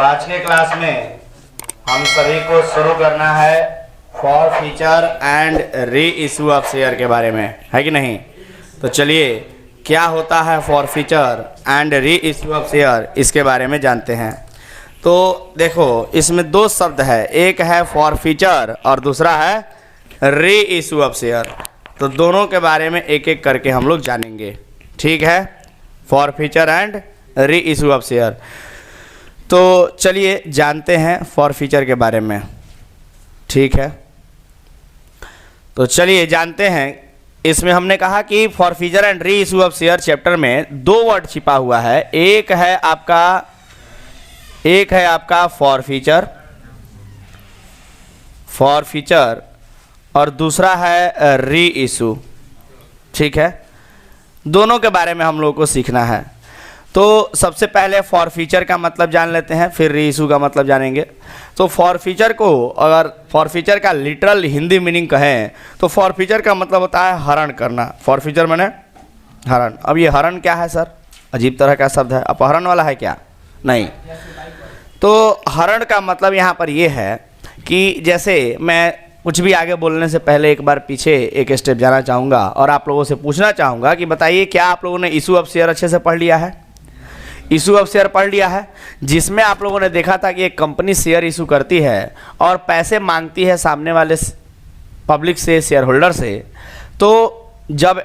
आज के क्लास में हम सभी को शुरू करना है for feature and re issue of share के बारे में, है कि नहीं। तो चलिए क्या होता है for feature and re issue of share, इसके बारे में जानते हैं। तो देखो इसमें दो शब्द है, एक है फॉर फीचर और दूसरा है री इशू ऑफ शेयर। तो दोनों के बारे में एक एक करके हम लोग जानेंगे, ठीक है। For feature and re issue of share. तो चलिए जानते हैं फॉर फीचर के बारे में, ठीक है। तो चलिए जानते हैं। इसमें हमने कहा कि for feature and re issue of share chapter में दो वर्ड छिपा हुआ है, एक है आपका फॉर फीचर और दूसरा है री इशू, ठीक है। दोनों के बारे में हम लोग को सीखना है। तो सबसे पहले फॉर फीचर का मतलब जान लेते हैं, फिर री इशू का मतलब जानेंगे। तो फॉर फीचर को अगर फॉर फीचर का लिटरल हिंदी मीनिंग कहें तो फॉर फीचर का मतलब होता है हरण करना। फॉर फीचर माने हरण। अब ये हरण क्या है सर, अजीब तरह का शब्द है, अपहरण वाला है क्या? नहीं। तो हरण का मतलब यहाँ पर ये है कि जैसे मैं कुछ भी आगे बोलने से पहले एक बार पीछे एक स्टेप जाना चाहूँगा और आप लोगों से पूछना चाहूँगा कि बताइए क्या आप लोगों ने इशू ऑफ शेयर अच्छे से पढ़ लिया है? इशू ऑफ शेयर पढ़ लिया है, जिसमें आप लोगों ने देखा था कि एक कंपनी शेयर इशू करती है और पैसे मांगती है सामने वाले पब्लिक से, शेयर होल्डर से। तो जब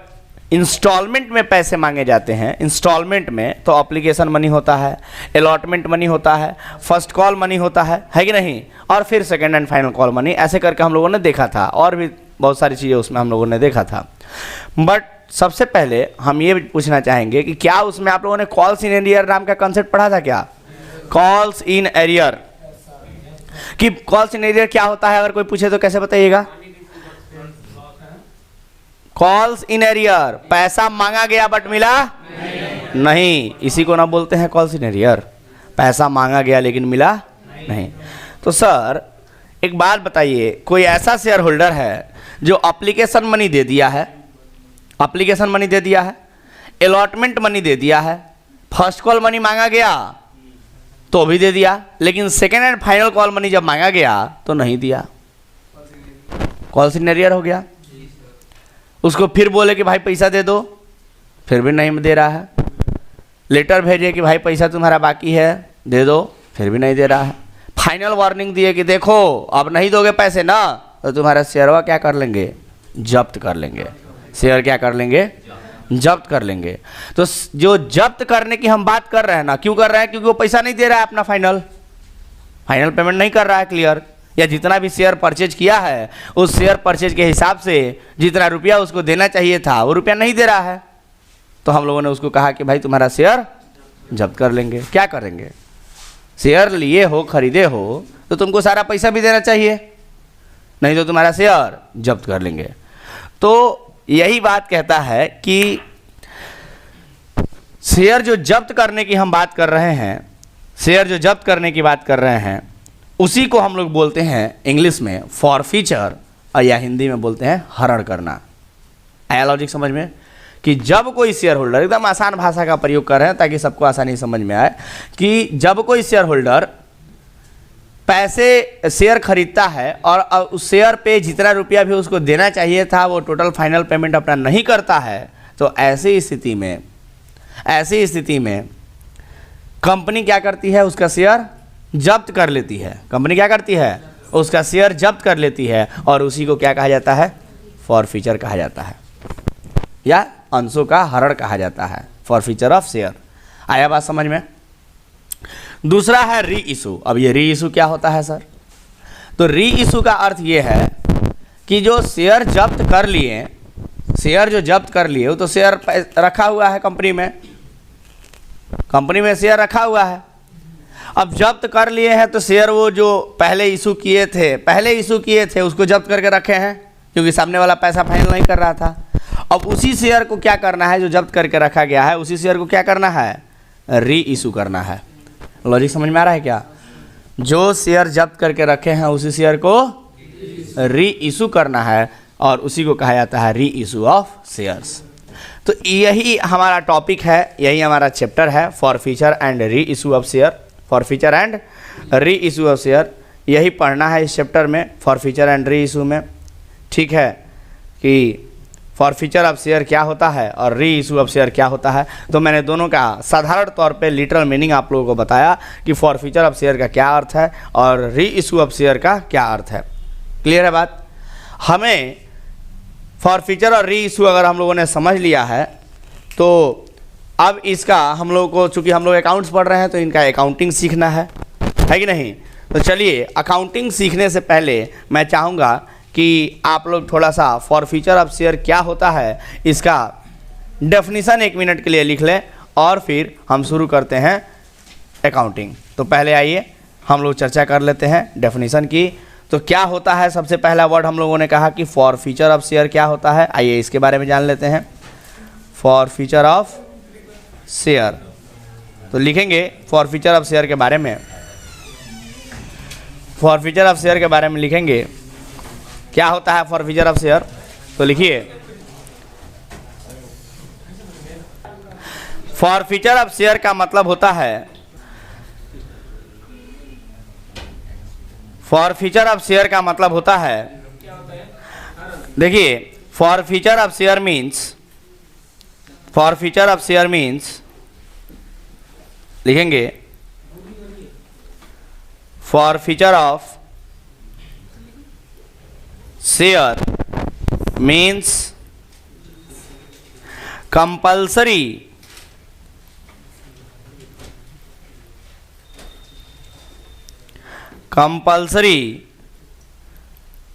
इंस्टॉलमेंट में पैसे मांगे जाते हैं, इंस्टॉलमेंट में, तो एप्लीकेशन मनी होता है, अलॉटमेंट मनी होता है, फर्स्ट कॉल मनी होता है कि नहीं, और फिर second and final call money, ऐसे करके हम लोगों ने देखा था। और भी बहुत सारी चीज़ें उसमें हम लोगों ने देखा था। बट सबसे पहले हम ये पूछना चाहेंगे कि क्या उसमें आप लोगों ने कॉल्स इन एरियर नाम का कंसेप्ट पढ़ा था क्या? कॉल्स इन एरियर, कि कॉल्स इन एरियर क्या होता है अगर कोई पूछे तो कैसे बताइएगा? कॉल्स इन एरियर, पैसा मांगा गया बट मिला नहीं, इसी को ना बोलते हैं कॉल्स इन एरियर। पैसा मांगा गया लेकिन मिला नहीं। तो सर एक बात बताइए, कोई ऐसा शेयर होल्डर है जो एप्लीकेशन मनी दे दिया है, एप्लीकेशन मनी दे दिया है, अलॉटमेंट मनी दे दिया है, फर्स्ट कॉल मनी मांगा गया तो भी दे दिया, लेकिन second and final call money जब मांगा गया तो नहीं दिया, कॉल्स इन एरियर हो गया। उसको फिर बोले कि भाई पैसा दे दो, फिर भी नहीं दे रहा है। लेटर भेजे कि भाई पैसा तुम्हारा बाकी है, दे दो, फिर भी नहीं दे रहा है। फाइनल वार्निंग दिए कि देखो अब नहीं दोगे पैसे ना तो तुम्हारा शेयरवा क्या कर लेंगे? जब्त कर लेंगे। शेयर क्या कर लेंगे? जब्त कर लेंगे। तो जो जब्त करने की हम बात कर रहे हैं ना, क्यों कर रहे हैं? क्योंकि वो पैसा नहीं दे रहा है, अपना फाइनल पेमेंट नहीं कर रहा है क्लियर, या जितना भी शेयर परचेज किया है उस शेयर परचेज के हिसाब से जितना रुपया उसको देना चाहिए था वो रुपया नहीं दे रहा है। तो हम लोगों ने उसको कहा कि भाई तुम्हारा शेयर जब्त कर लेंगे। क्या करेंगे? शेयर लिए हो, खरीदे हो तो तुमको सारा पैसा भी देना चाहिए, नहीं तो तुम्हारा शेयर जब्त कर लेंगे। तो यही बात कहता है कि शेयर जो जब्त करने की हम बात कर रहे हैं, शेयर जो जब्त करने की बात कर रहे हैं, उसी को हम लोग बोलते हैं इंग्लिश में फॉर फीचर, और या हिंदी में बोलते हैं हरण करना। आया लॉजिक समझ में? कि जब कोई शेयर होल्डर, एकदम आसान भाषा का प्रयोग कर रहे हैं ताकि सबको आसानी समझ में आए, कि जब कोई शेयर होल्डर पैसे शेयर खरीदता है और उस शेयर पे जितना रुपया भी उसको देना चाहिए था वो टोटल फाइनल पेमेंट अपना नहीं करता है, तो ऐसी स्थिति में कंपनी क्या करती है? उसका शेयर जब्त कर लेती है। कंपनी क्या करती है? उसका शेयर जब्त कर लेती है, और उसी को क्या कहा जाता है? फॉर फीचर कहा जाता है, या अंशों का हरण कहा जाता है, फॉर फीचर ऑफ शेयर। आया बात समझ में? दूसरा है री इशू। अब ये री इशू क्या होता है सर? तो री इशू का अर्थ ये है कि जो शेयर जब्त कर लिए, वो तो शेयर रखा हुआ है कंपनी में शेयर रखा हुआ है। अब जब्त कर लिए हैं तो शेयर वो जो पहले इशू किए थे उसको जब्त करके रखे हैं, क्योंकि सामने वाला पैसा फाइनल नहीं कर रहा था। अब उसी शेयर को क्या करना है? जो जब्त करके रखा गया है उसी शेयर को क्या करना है? री इशू करना है। लॉजिक समझ में आ रहा है क्या? जो शेयर जब्त करके रखे हैं उसी शेयर को री इशू करना है, और उसी को कहा जाता है री इशू ऑफ शेयर्स। तो यही हमारा टॉपिक है, यही हमारा चैप्टर है, for feature and re issue of share, for feature and re issue of share, यही पढ़ना है इस चैप्टर में, फॉरफीचर एंड री इशू में। ठीक है कि फॉरफीचर ऑफ शेयर क्या होता है और री इशू ऑफ शेयर क्या होता है। तो मैंने दोनों का साधारण तौर पे लिटरल मीनिंग आप लोगों को बताया कि फॉरफीचर ऑफ शेयर का क्या अर्थ है और री इशू ऑफ शेयर का क्या अर्थ है। क्लियर है बात। हमें फॉरफीचर और री इशू अगर हम लोगों ने समझ लिया है तो अब इसका हम लोग को, चूँकि हम लोग अकाउंट्स पढ़ रहे हैं तो इनका अकाउंटिंग सीखना है कि नहीं। तो चलिए अकाउंटिंग सीखने से पहले मैं चाहूँगा कि आप लोग थोड़ा सा फॉरफीचर ऑफ शेयर क्या होता है इसका डेफिनेशन 1 मिनट के लिए लिख लें और फिर हम शुरू करते हैं अकाउंटिंग। तो पहले आइए हम लोग चर्चा कर लेते हैं डेफिनेशन की। तो क्या होता है, सबसे पहला वर्ड हम लोगों ने कहा कि फॉरफीचर ऑफ शेयर क्या होता है। आइए इसके बारे में जान लेते हैं। फॉरफीचर ऑफ शेयर, तो लिखेंगे फॉरफीचर ऑफ शेयर के बारे में। फॉरफीचर ऑफ शेयर के बारे में लिखेंगे क्या होता है फॉरफीचर ऑफ शेयर। तो लिखिए फॉरफीचर ऑफ शेयर का मतलब होता है, फॉरफीचर ऑफ शेयर का मतलब होता है, देखिए forfeiture of share means, forfeiture of share means लिखेंगे forfeiture of share means compulsory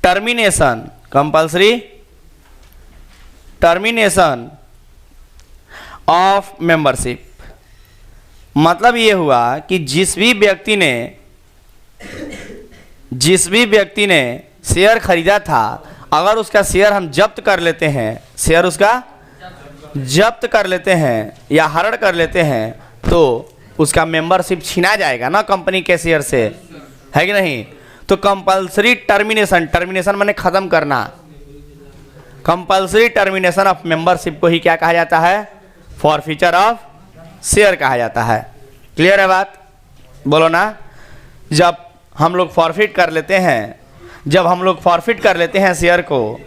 termination of membership। मतलब ये हुआ कि जिस भी व्यक्ति ने शेयर खरीदा था, अगर उसका शेयर हम जब्त कर लेते हैं, शेयर उसका जब्त कर लेते हैं या हरण कर लेते हैं, तो उसका मेंबरशिप छीना जाएगा ना कंपनी के शेयर से, है कि नहीं। तो कंपल्सरी टर्मिनेशन, टर्मिनेशन माने खत्म करना, कंपल्सरी टर्मिनेशन ऑफ मेंबरशिप को ही क्या कहा जाता है, फॉरफीचर ऑफ शेयर कहा जाता है। क्लियर है बात, बोलो ना। जब हम लोग फॉरफिट कर लेते हैं, जब हम लोग फॉरफिट कर लेते हैं शेयर को,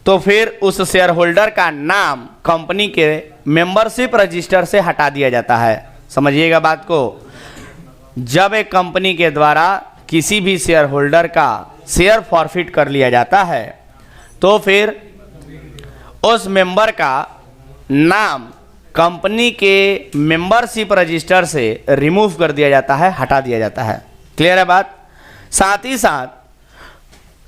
तो फिर उस शेयर होल्डर का नाम कंपनी के मेंबरशिप रजिस्टर से हटा दिया जाता है। समझिएगा बात को। जब एक कंपनी के द्वारा किसी भी शेयर होल्डर का शेयर फॉरफिट कर लिया जाता है, तो फिर उस मेंबर का नाम कंपनी के मेंबरशिप रजिस्टर से रिमूव कर दिया जाता है, हटा दिया जाता है। क्लियर है बात। साथ ही साथ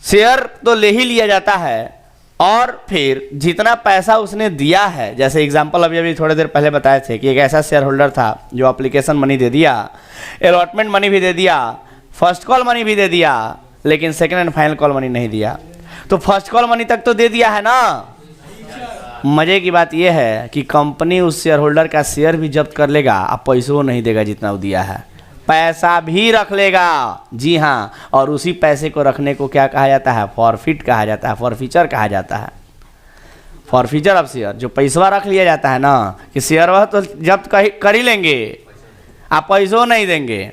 शेयर तो ले ही लिया जाता है और फिर जितना पैसा उसने दिया है, जैसे एग्जांपल अभी थोड़ी देर पहले बताए थे कि एक ऐसा शेयर होल्डर था जो एप्लीकेशन मनी दे दिया, अलॉटमेंट मनी भी दे दिया, फर्स्ट कॉल मनी भी दे दिया, लेकिन second and final call money नहीं दिया। तो फर्स्ट कॉल मनी तक तो दे दिया है ना। मजे की बात यह है कि कंपनी उस शेयर होल्डर का शेयर भी जब्त कर लेगा, अब पैसों नहीं देगा जितना वो दिया है, पैसा भी रख लेगा। जी हाँ, और उसी पैसे को रखने को क्या कहा जाता है, फॉरफिट कहा जाता है, फॉरफीचर कहा जाता है। फॉरफीचर ऑफ शेयर, जो पैसा रख लिया जाता है ना कि शेयर वह तो जब्त कर ही लेंगे, आप पैसों नहीं देंगे।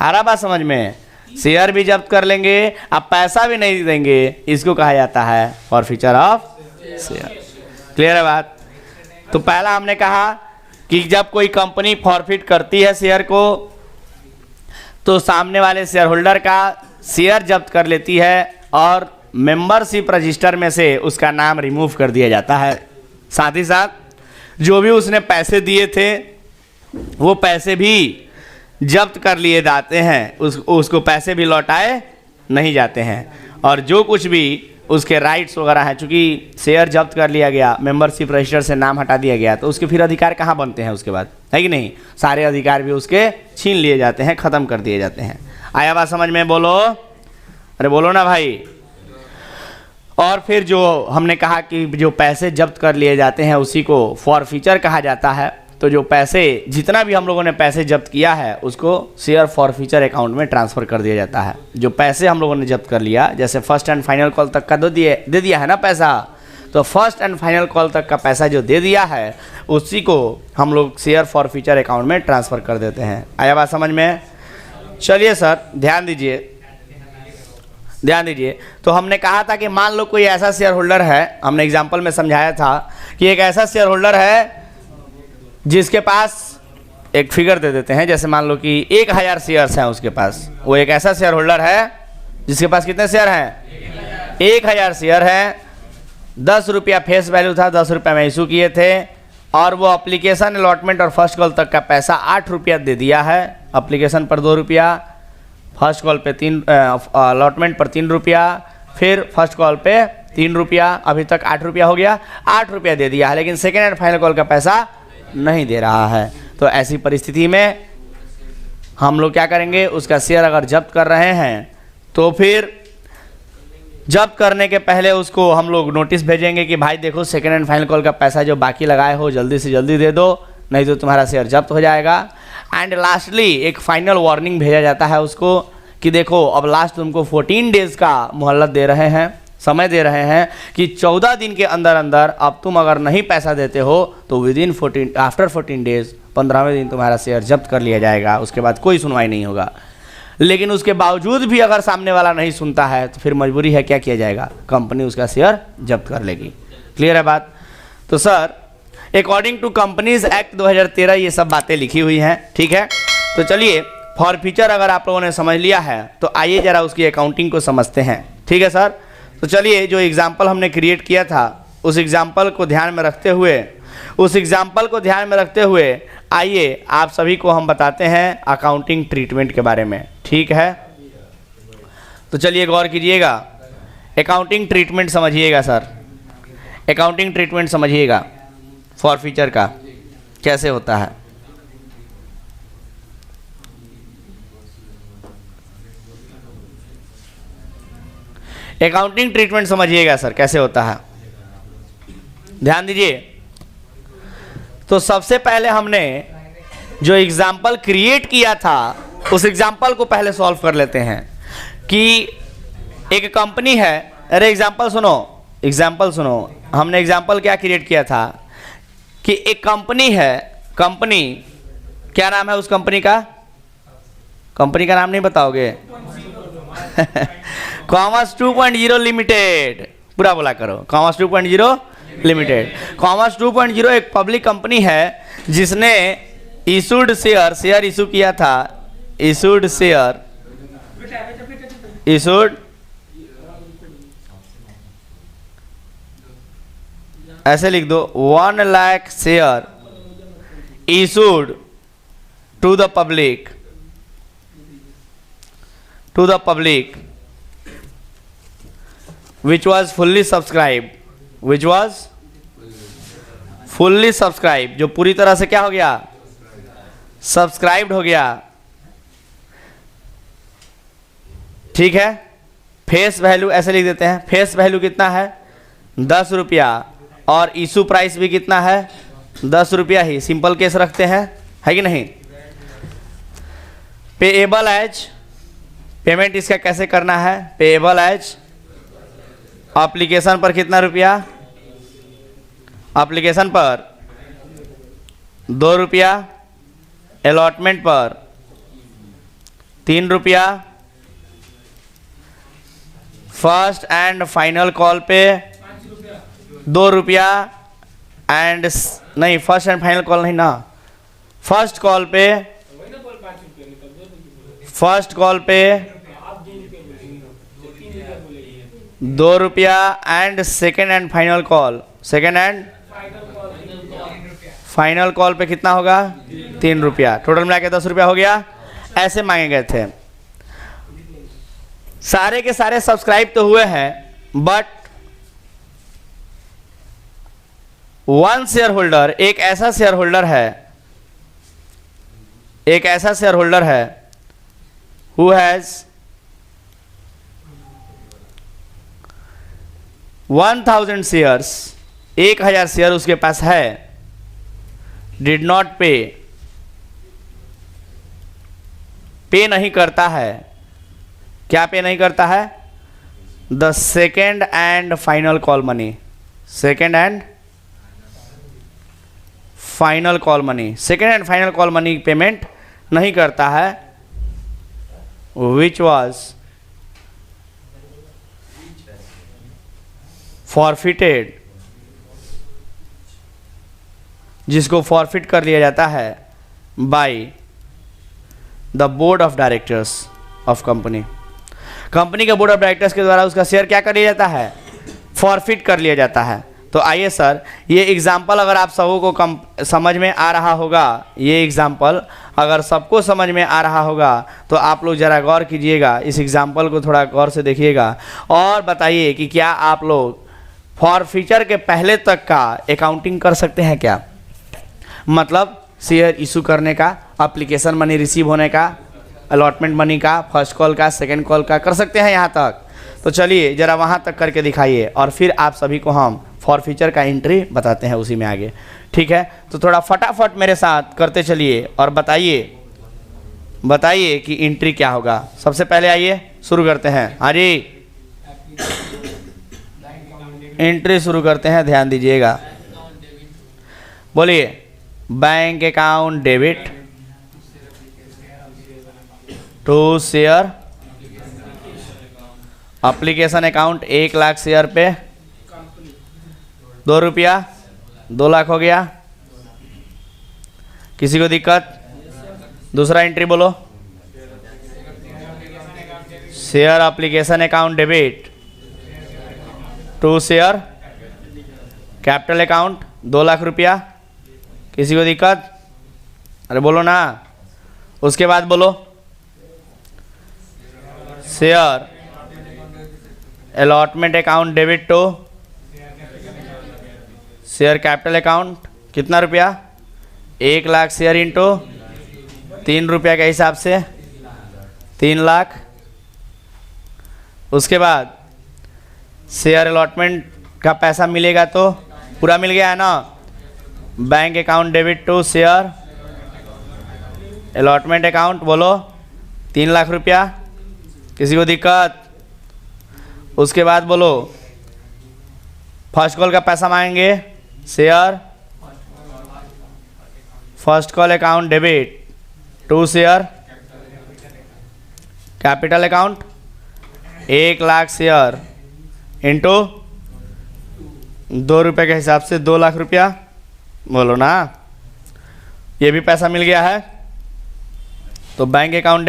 आ रहा बात समझ में, शेयर भी जब्त कर लेंगे, आप पैसा भी नहीं देंगे, इसको कहा जाता है फॉरफीचर ऑफ शेयर। क्लियर है बात। तो पहला हमने कहा कि जब कोई कंपनी फॉरफिट करती है शेयर को, तो सामने वाले शेयर होल्डर का शेयर जब्त कर लेती है और मेंबरशिप रजिस्टर में से उसका नाम रिमूव कर दिया जाता है। साथ ही साथ जो भी उसने पैसे दिए थे वो पैसे भी जब्त कर लिए जाते हैं, उसको पैसे भी लौटाए नहीं जाते हैं। और जो कुछ भी उसके राइट्स वगैरह हैं, चूँकि शेयर जब्त कर लिया गया, मेंबरशिप रजिस्टर से नाम हटा दिया गया, तो उसके फिर अधिकार कहाँ बनते हैं उसके बाद, है कि नहीं। सारे अधिकार भी उसके छीन लिए जाते हैं, ख़त्म कर दिए जाते हैं। आया बात समझ में, बोलो, अरे बोलो ना भाई। और फिर जो हमने कहा कि जो पैसे जब्त कर लिए जाते हैं उसी को फॉरफीचर कहा जाता है। तो जो पैसे, जितना भी हम लोगों ने पैसे जब्त किया है उसको शेयर फॉरफीचर अकाउंट में ट्रांसफ़र कर दिया जाता है। जो पैसे हम लोगों ने जब्त कर लिया, जैसे फर्स्ट एंड फाइनल कॉल तक का दे दिया है ना पैसा, तो फर्स्ट एंड फाइनल कॉल तक का पैसा जो दे दिया है उसी को हम लोग शेयर फॉरफीचर अकाउंट में ट्रांसफ़र कर देते हैं। आया बात समझ में। चलिए सर ध्यान दीजिए, ध्यान दीजिए। तो हमने कहा था कि मान लो कोई ऐसा शेयर होल्डर है, हमने एग्जाम्पल में समझाया था कि एक ऐसा शेयर होल्डर है जिसके पास एक फिगर दे देते हैं, जैसे मान लो कि 1000 शेयर्स हैं उसके पास। वो एक ऐसा शेयर होल्डर है जिसके पास कितने शेयर हैं? 1000 शेयर हैं। 10 रुपया फेस वैल्यू था, 10 रुपया में इशू किए थे, और वो एप्लीकेशन अलॉटमेंट और फर्स्ट कॉल तक का पैसा 8 रुपया दे दिया है। एप्लीकेशन पर 2 रुपया, फर्स्ट कॉल पे 3, अलॉटमेंट पर 3 रुपया, फिर फर्स्ट कॉल पे 3 रुपया, अभी तक 8 रुपया हो गया। 8 रुपया दे दिया है, लेकिन सेकेंड एंड फाइनल कॉल का पैसा नहीं दे रहा है। तो ऐसी परिस्थिति में हम लोग क्या करेंगे? उसका शेयर अगर जब्त कर रहे हैं तो फिर जब्त करने के पहले उसको हम लोग नोटिस भेजेंगे कि भाई देखो सेकेंड एंड फाइनल कॉल का पैसा जो बाकी लगाए हो जल्दी से जल्दी दे दो, नहीं तो तुम्हारा शेयर जब्त हो जाएगा। एंड लास्टली एक फाइनल वार्निंग भेजा जाता है उसको कि देखो अब लास्ट तुमको 14 डेज़ का मोहलत दे रहे हैं, समय दे रहे हैं कि 14 दिन के अंदर अंदर अब तुम अगर नहीं पैसा देते हो तो विदिन 14 आफ्टर 14 डेज 15वें दिन तुम्हारा शेयर जब्त कर लिया जाएगा। उसके बाद कोई सुनवाई नहीं होगा। लेकिन उसके बावजूद भी अगर सामने वाला नहीं सुनता है तो फिर मजबूरी है, क्या किया जाएगा? कंपनी उसका शेयर जब्त कर लेगी। क्लियर है बात? तो sir according to companies act 2013 ये सब बातें लिखी हुई हैं, ठीक है। तो चलिए फॉर फ्यूचर अगर आप लोगों ने समझ लिया है तो आइए ज़रा उसकी अकाउंटिंग को समझते हैं, ठीक है सर। तो चलिए जो एग्जाम्पल हमने क्रिएट किया था उस एग्जाम्पल को ध्यान में रखते हुए आइए आप सभी को हम बताते हैं अकाउंटिंग ट्रीटमेंट के बारे में, ठीक है। तो चलिए गौर कीजिएगा, अकाउंटिंग ट्रीटमेंट समझिएगा सर, अकाउंटिंग ट्रीटमेंट समझिएगा फॉर फ्यूचर का कैसे होता है। अकाउंटिंग ट्रीटमेंट समझिएगा सर कैसे होता है, ध्यान दीजिए। तो सबसे पहले हमने जो एग्जाम्पल क्रिएट किया था उस एग्जाम्पल को पहले सॉल्व कर लेते हैं कि एक कंपनी है। अरे एग्जाम्पल सुनो, हमने एग्जाम्पल क्या क्रिएट किया था कि एक कंपनी है, कंपनी क्या नाम है उस कंपनी का? कंपनी का नाम नहीं बताओगे? कॉमर्स 2.0 लिमिटेड, पूरा बोला करो, कॉमर्स 2.0 लिमिटेड। कॉमर्स 2.0 एक पब्लिक कंपनी है जिसने इशूड शेयर इशू किया था, इशूड ऐसे लिख दो 1 lakh share issued to the public which was fully subscribed, जो पूरी तरह से क्या हो गया? सब्सक्राइब्ड हो गया, ठीक है। फेस वैल्यू ऐसे लिख देते हैं, फेस वैल्यू कितना है? 10 रुपया, और इशू प्राइस भी कितना है? 10 रुपया ही। सिंपल केस रखते हैं, है कि नहीं। पेएबल एज, पेमेंट इसका कैसे करना है? पेएबल एज एप्लीकेशन पर कितना रुपया? एप्लीकेशन पर 2 रुपया, अलॉटमेंट पर 3 रुपया, फर्स्ट एंड फाइनल कॉल पे 2 रुपया, एंड नहीं फर्स्ट एंड फाइनल कॉल नहीं ना, फर्स्ट कॉल पे 2 रुपया, and second and final call पे कितना होगा? 3 रुपया। टोटल मिला के 10 रुपया हो गया। ऐसे मांगे गए थे। सारे के सारे सब्सक्राइब तो हुए हैं, बट वन शेयर होल्डर, एक ऐसा शेयर होल्डर है हु हैज 1000 शेयर्स, 1000 शेयर उसके पास है, डिड नॉट पे नहीं करता है। क्या पे नहीं करता है? The second and final call money, second and final call money payment नहीं करता है। विच वॉज फॉरफिटेड, जिसको फॉरफिट कर लिया जाता है by the board of directors of company. Company के बोर्ड ऑफ डायरेक्टर्स के द्वारा उसका शेयर क्या कर लिया जाता है, फॉरफिट कर लिया जाता है। तो आइए सर, ये एग्जाम्पल अगर आप सबों को समझ में आ रहा होगा, ये एग्जाम्पल अगर सबको समझ में आ रहा होगा तो आप लोग ज़रा गौर कीजिएगा, इस एग्जाम्पल को थोड़ा गौर से देखिएगा और बताइए कि क्या आप लोग फॉरफीचर के पहले तक का अकाउंटिंग कर सकते हैं क्या? मतलब शेयर इशू करने का, एप्लीकेशन मनी रिसीव होने का, अलॉटमेंट मनी का, फर्स्ट कॉल का, सेकंड कॉल का, कर सकते हैं यहाँ तक? तो चलिए ज़रा वहाँ तक करके दिखाइए और फिर आप सभी को हम फॉरफीचर का एंट्री बताते हैं उसी में आगे। ठीक है, तो थोड़ा फटाफट मेरे साथ करते चलिए और बताइए कि एंट्री क्या होगा। सबसे पहले आइए शुरू करते हैं। हाँ जी, एंट्री शुरू करते हैं, ध्यान दीजिएगा। बोलिए, bank account debit to share application account 1 lakh share पे 2 रुपया, 2 लाख हो गया। किसी को दिक्कत? दूसरा एंट्री बोलो, share application account debit to share capital account 2 lakh रुपया। किसी को दिक्कत? अरे बोलो ना। उसके बाद बोलो, share allotment account debit to share capital account कितना रुपया? 1 लाख शेयर इंटू 3 रुपया के हिसाब से 3 लाख। उसके बाद शेयर अलॉटमेंट का पैसा मिलेगा तो पूरा मिल गया है ना। Bank account debit to share allotment account बोलो 3 लाख रुपया। किसी को दिक्कत? उसके बाद बोलो, फर्स्ट कॉल का पैसा मांगेंगे, share first call account debit to share capital account 1 lakh share into 2 रुपये के हिसाब से 2 लाख रुपया। बोलो ना, ये भी पैसा मिल गया है। तो bank account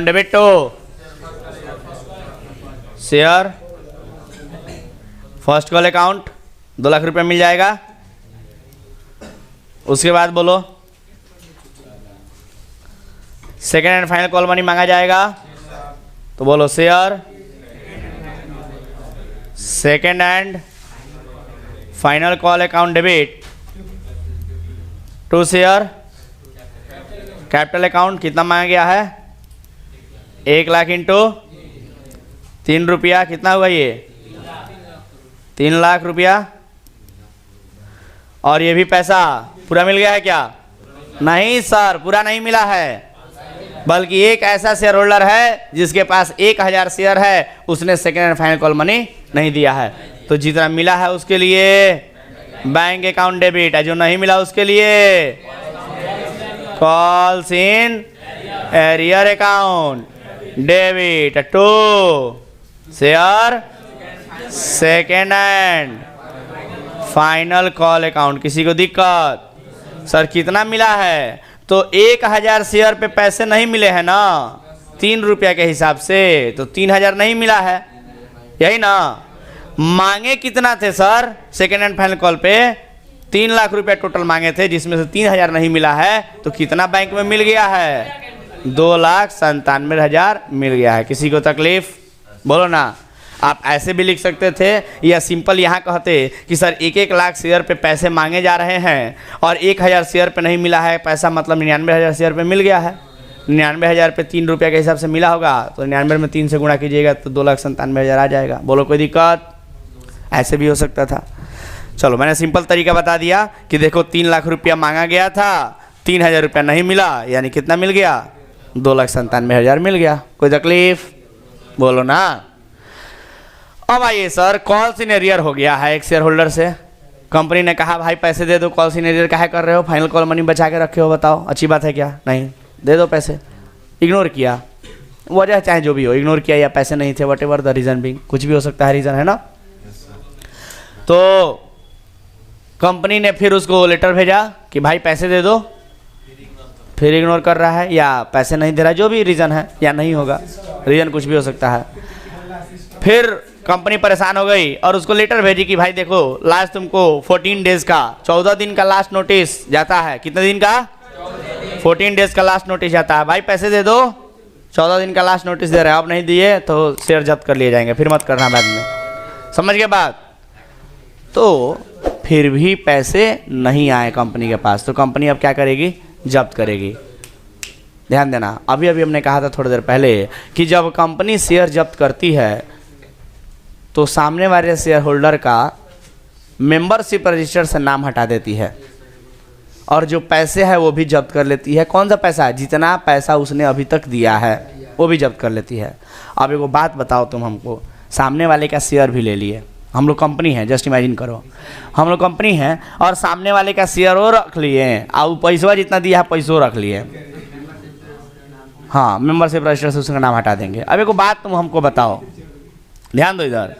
debit to share first call account 2 lakh रुपया मिल जाएगा। उसके बाद बोलो, second and final call money मांगा जाएगा। तो बोलो, share second and final call account debit to share capital account कितना मांगा गया है? 1 लाख इंटू 3 रुपया, कितना हुआ ये? 3 लाख रुपया। और ये भी पैसा पूरा मिल गया है क्या? नहीं सर, पूरा नहीं मिला है, बल्कि एक ऐसा शेयर होल्डर है जिसके पास 1000 शेयर है, उसने second and final call money नहीं दिया है। तो जितना मिला है उसके लिए बैंक अकाउंट डेबिट है, जो नहीं मिला उसके लिए calls in arrear account debit to share second and final call account. किसी को दिक्कत? सर कितना मिला है? तो 1000 शेयर पे पैसे नहीं मिले हैं ना, 3 रुपया के हिसाब से, तो 3000 नहीं मिला है, यही ना। मांगे कितना थे sir? Second and final call पे 3 लाख रुपया टोटल मांगे थे, जिसमें से 3000 नहीं मिला है। तो कितना बैंक में मिल गया है? 2,97,000 मिल गया है। किसी को तकलीफ? बोलो ना। आप ऐसे भी लिख सकते थे या सिंपल यहाँ कहते कि सर 1-1 लाख शेयर पे पैसे मांगे जा रहे हैं और 1000 शेयर पे नहीं मिला है पैसा, मतलब 99,000 शेयर पे मिल गया है। 99,000 पे 3 रुपया के हिसाब से मिला होगा, तो 99 में 3 से गुणा कीजिएगा तो 2,97,000 आ जाएगा। बोलो कोई दिक्कत? ऐसे भी हो सकता था। चलो मैंने सिंपल तरीका बता दिया कि देखो 3 लाख रुपया मांगा गया था, 3,000 रुपया नहीं मिला, यानी कितना मिल गया? 2,97,000 मिल गया। कोई तकलीफ? बोलो ना। अब आइए सर, कॉल इन एरियर हो गया है एक शेयर होल्डर से। कंपनी ने कहा भाई पैसे दे दो, कॉल इन एरियर काहे कर रहे हो, फाइनल कॉल मनी बचा के रखे हो, बताओ अच्छी बात है क्या? नहीं, दे दो पैसे, इग्नोर किया, वजह चाहे जो भी हो, इग्नोर किया या पैसे नहीं थे, what ever the reason Bing, कुछ भी हो सकता है रीज़न, है ना। तो कंपनी ने फिर उसको लेटर भेजा कि भाई पैसे दे दो, फिर इग्नोर कर रहा है या पैसे नहीं दे रहा है, जो भी रीज़न है, या नहीं होगा, रीज़न कुछ भी हो सकता है। फिर कंपनी परेशान हो गई और उसको लेटर भेजी कि भाई देखो लास्ट तुमको 14 डेज़ का, 14 दिन का लास्ट नोटिस जाता है। कितने दिन का? 14 डेज़ का लास्ट नोटिस जाता है। भाई पैसे दे दो, 14 दिन का लास्ट नोटिस दे रहे हैं, आप नहीं दिए तो शेयर जब्त कर लिए जाएंगे, फिर मत करना बाद में। समझ गए बात? तो फिर भी पैसे नहीं आए कंपनी के पास, तो कंपनी अब क्या करेगी? जब्त करेगी। ध्यान देना, अभी अभी हमने कहा था थोड़ी देर पहले कि जब कंपनी शेयर जब्त करती है तो सामने वाले शेयर होल्डर का मेंबरशिप रजिस्टर से नाम हटा देती है और जो पैसे है वो भी जब्त कर लेती है। कौन सा पैसा है? जितना पैसा उसने अभी तक दिया है वो भी जब्त कर लेती है। अब एगो बात बताओ तुम हमको, सामने वाले का शेयर भी ले लिए, हम लोग कंपनी है, जस्ट इमेजिन करो हम लोग कंपनी है और सामने वाले का शेयर वो रख लिए और पैसा जितना दिया है पैसों रख लिए, हाँ मेंबरशिप रजिस्टर से उसका नाम हटा देंगे। अब एगो बात तुम हमको बताओ, ध्यान दो इधर,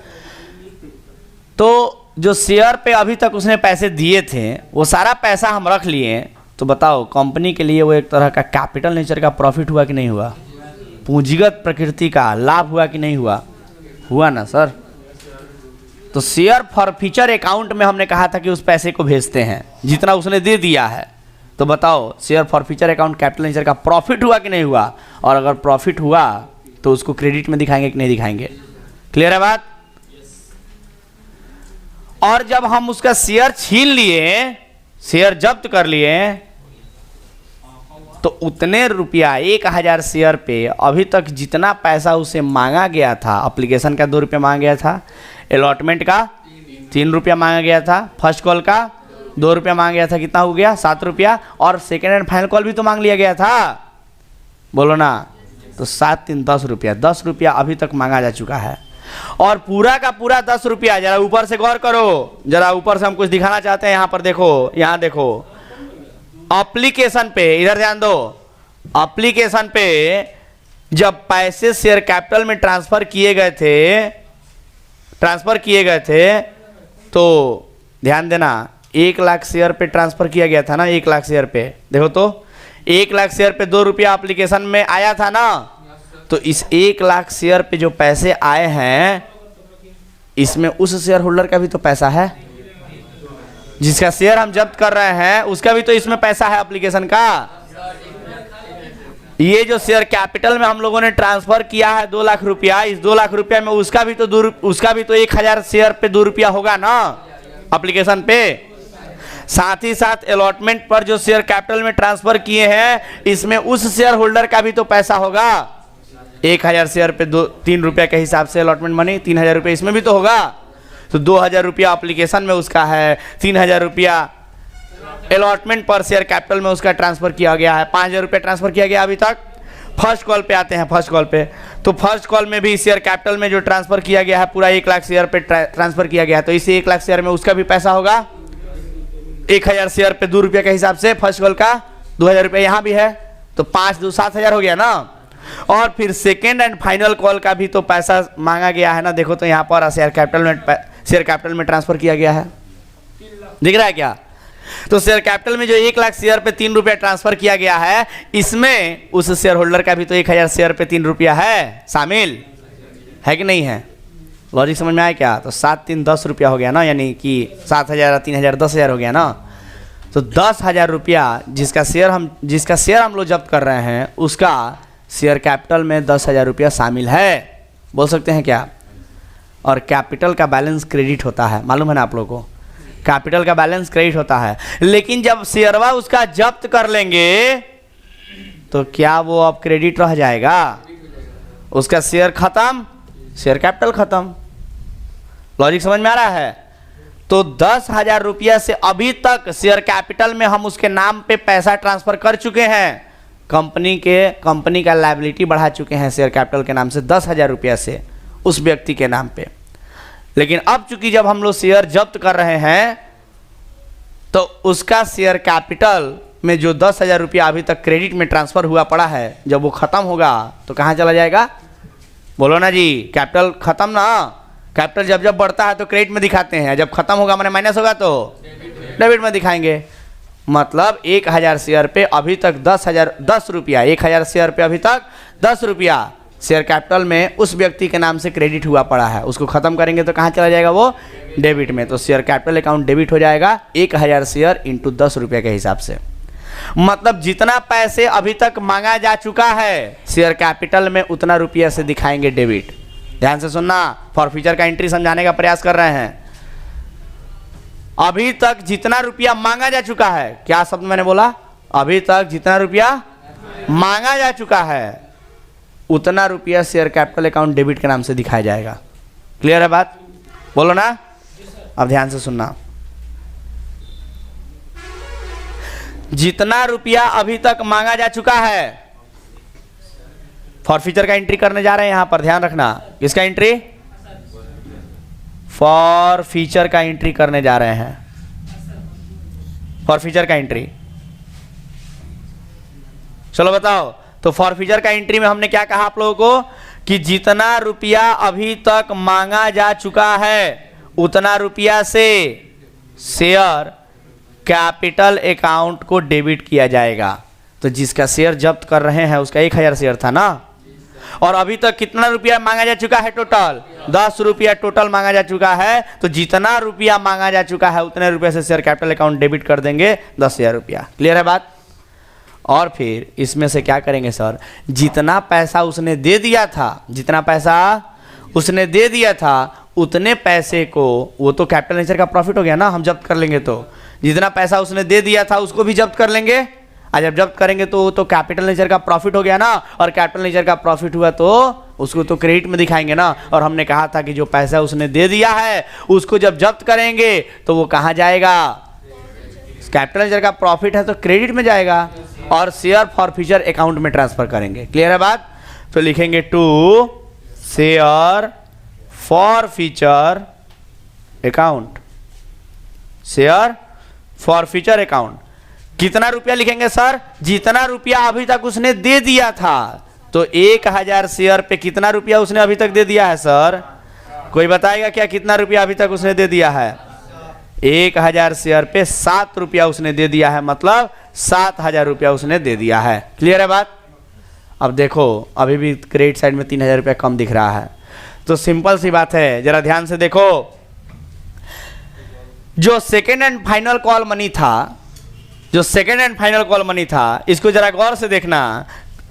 तो जो शेयर पे अभी तक उसने पैसे दिए थे वो सारा पैसा हम रख लिए, तो बताओ कंपनी के लिए वो एक तरह का कैपिटल नेचर का प्रॉफिट हुआ कि नहीं हुआ? पूंजीगत प्रकृति का लाभ हुआ कि नहीं हुआ? हुआ ना सर। तो शेयर फॉर फ्यूचर अकाउंट में हमने कहा था कि उस पैसे को भेजते हैं जितना उसने दे दिया है, तो बताओ share for future account capital nature का प्रॉफिट हुआ कि नहीं हुआ? और अगर प्रॉफिट हुआ तो उसको क्रेडिट में दिखाएंगे कि नहीं दिखाएंगे? क्लियर है बात? और जब हम उसका शेयर छीन लिए, शेयर जब्त कर लिए, तो उतने रुपया 1000 शेयर पे अभी तक जितना पैसा उसे मांगा गया था, एप्लीकेशन का 2 रुपया मांगा गया था, अलॉटमेंट का 3 रुपया मांगा गया था, फर्स्ट कॉल का 2 रुपया मांगा गया था, कितना हो गया? 7 रुपया, और सेकेंड एंड फाइनल कॉल भी तो मांग लिया गया था, बोलो ना। तो 7 3 10 रुपया, 10 रुपया अभी तक मांगा जा चुका है। और पूरा का पूरा 10 रुपया, जरा ऊपर से गौर करो, जरा ऊपर से हम कुछ दिखाना चाहते हैं। यहाँ पर देखो, यहाँ देखो, एप्लीकेशन पे, इधर ध्यान दो, एप्लीकेशन पे जब पैसे शेयर कैपिटल में ट्रांसफर किए गए थे, तो ध्यान देना 1 लाख शेयर पे ट्रांसफर किया गया था ना, 1 लाख शेयर पे, देखो तो 1 लाख शेयर पे 2 रुपया एप्लीकेशन में आया था ना। तो इस 1 लाख शेयर पे जो पैसे आए हैं, इसमें उस शेयर होल्डर का भी तो पैसा है, जिसका शेयर हम जब्त कर रहे हैं उसका भी तो इसमें पैसा है एप्लीकेशन का। ये जो शेयर कैपिटल में हम लोगों ने ट्रांसफर किया है 2 लाख रुपया, इस 2 लाख रुपया में उसका भी तो 1000 शेयर पे 2 रुपया होगा ना एप्लीकेशन पे। साथ ही साथ अलॉटमेंट पर जो शेयर कैपिटल में ट्रांसफर किए हैं, इसमें उस शेयर होल्डर का भी तो पैसा होगा। 1000 शेयर पे 3 रुपया के हिसाब से अलॉटमेंट मनी, 3000 रुपये इसमें भी तो होगा। तो 2000 रुपया एप्लीकेशन में उसका है, 3000 रुपया अलॉटमेंट पर शेयर कैपिटल में उसका ट्रांसफर किया गया है, 5000 रुपया ट्रांसफर किया गया अभी तक। फर्स्ट कॉल पे आते हैं, फर्स्ट कॉल पे, तो फर्स्ट कॉल में भी शेयर कैपिटल में जो ट्रांसफर किया गया है पूरा 1 लाख शेयर पे ट्रांसफर किया गया है, तो इसी 1 लाख शेयर में उसका भी पैसा होगा। 1000 शेयर पे 2 रुपये के हिसाब से फर्स्ट कॉल का 2000 रुपया यहाँ भी है, तो 5 2 7000 हो गया ना। और फिर सेकेंड एंड फाइनल कॉल का भी तो पैसा मांगा गया है ना, देखो तो यहाँ पर शेयर कैपिटल में ट्रांसफर किया गया है, दिख रहा है क्या? तो शेयर कैपिटल में जो 1 लाख शेयर पे 3 रुपया ट्रांसफर किया गया है, इसमें उस शेयर होल्डर का भी तो 1000 शेयर पे 3 रुपया है शामिल, है कि नहीं है? लॉजिक समझ में आया क्या? तो 7 3 10 रुपया हो गया ना, यानी कि 7000 3000 10000 हो गया ना। तो 10,000 रुपया जिसका शेयर हम लोग जब्त कर रहे हैं, उसका शेयर कैपिटल में 10,000 रुपया शामिल है, बोल सकते हैं क्या? और कैपिटल का बैलेंस क्रेडिट होता है, मालूम है ना आप लोगों को? कैपिटल का बैलेंस क्रेडिट होता है, लेकिन जब शेयरवा उसका जब्त कर लेंगे तो क्या वो अब क्रेडिट रह जाएगा? उसका शेयर खत्म, शेयर कैपिटल खत्म। लॉजिक समझ में आ रहा है? तो 10,000 रुपया से अभी तक शेयर कैपिटल में हम उसके नाम पे पैसा ट्रांसफर कर चुके हैं, कंपनी का लायबिलिटी बढ़ा चुके हैं शेयर कैपिटल के नाम से 10,000 रुपया से उस व्यक्ति के नाम पे। लेकिन अब चूंकि जब हम लोग शेयर जब्त कर रहे हैं, तो उसका शेयर कैपिटल में जो 10,000 रुपया अभी तक क्रेडिट में ट्रांसफ़र हुआ पड़ा है, जब वो ख़त्म होगा तो कहाँ चला जाएगा? बोलो ना जी, कैपिटल ख़त्म ना। कैपिटल जब जब बढ़ता है तो क्रेडिट में दिखाते हैं, जब ख़त्म होगा मैंने माइनस होगा तो डेबिट में दिखाएंगे। मतलब 1,000 शेयर पे अभी तक 10 रुपया, 1,000 शेयर पे अभी तक 10 रुपया शेयर कैपिटल में उस व्यक्ति के नाम से क्रेडिट हुआ पड़ा है, उसको ख़त्म करेंगे तो कहाँ चला जाएगा? वो डेबिट में। तो शेयर कैपिटल अकाउंट डेबिट हो जाएगा 1,000 शेयर इंटू 10 रुपये के हिसाब से। मतलब जितना पैसे अभी तक मांगा जा चुका है शेयर कैपिटल में, उतना रुपया से दिखाएंगे डेबिट। ध्यान से सुनना, फॉर फ्यूचर का एंट्री समझाने का प्रयास कर रहे हैं। अभी तक जितना रुपया मांगा जा चुका है, क्या शब्द मैंने बोला? अभी तक जितना रुपया मांगा जा चुका है उतना रुपया शेयर कैपिटल अकाउंट डेबिट के नाम से दिखाया जाएगा। क्लियर है बात? बोलो ना। अब ध्यान से सुनना, जितना रुपया अभी तक मांगा जा चुका है, फॉर फ्यूचर का एंट्री करने जा रहे हैं यहां पर, ध्यान रखना। किसका एंट्री? फॉर फ्यूचर का एंट्री करने जा रहे हैं, फॉर फ्यूचर का एंट्री। चलो बताओ, तो फॉर फ्यूचर का एंट्री में हमने क्या कहा आप लोगों को कि जितना रुपया अभी तक मांगा जा चुका है उतना रुपया से शेयर कैपिटल अकाउंट को डेबिट किया जाएगा। तो जिसका शेयर जब्त कर रहे हैं उसका 1,000 शेयर था ना, और अभी तक कितना रुपया मांगा जा चुका है? टोटल 10 रुपया टोटल मांगा जा चुका है। तो जितना रुपया मांगा जा चुका है उतने रुपये से शेयर कैपिटल अकाउंट डेबिट कर देंगे 10,000 रुपया। क्लियर है बात? और फिर इसमें से क्या करेंगे सर? जितना पैसा उसने दे दिया था, जितना पैसा उसने दे दिया था उतने पैसे को, वो तो कैपिटल नेचर का प्रॉफिट हो गया ना, हम जब्त कर लेंगे। तो जितना पैसा उसने दे दिया था उसको भी जब्त कर लेंगे, और जब जब्त करेंगे तो कैपिटल नेचर का प्रॉफिट हो गया ना, और कैपिटल नेचर का प्रॉफिट हुआ तो उसको तो क्रेडिट में दिखाएंगे ना। और हमने कहा था कि जो पैसा उसने दे दिया है उसको जब जब्त करेंगे तो वो कहाँ जाएगा? कैपिटल नेचर का प्रॉफिट है तो क्रेडिट में जाएगा, और शेयर फॉर फ्यूचर अकाउंट में ट्रांसफर करेंगे। क्लियर है बात? तो लिखेंगे to share for future account, share for future account. कितना रुपया लिखेंगे सर? जितना रुपया अभी तक उसने दे दिया था। तो 1,000 शेयर पे कितना रुपया उसने अभी तक दे दिया है सर? कोई बताएगा क्या कितना रुपया अभी तक उसने दे दिया है? 1,000 शेयर पे 7 रुपया उसने दे दिया है, मतलब 7,000 रुपया उसने दे दिया है। क्लियर है बात? अब देखो, अभी भी क्रेडिट साइड में 3,000 रुपया कम दिख रहा है। तो सिंपल सी बात है, जरा ध्यान से देखो, जो second and final call money था, जो second and final call money था, इसको जरा गौर से देखना।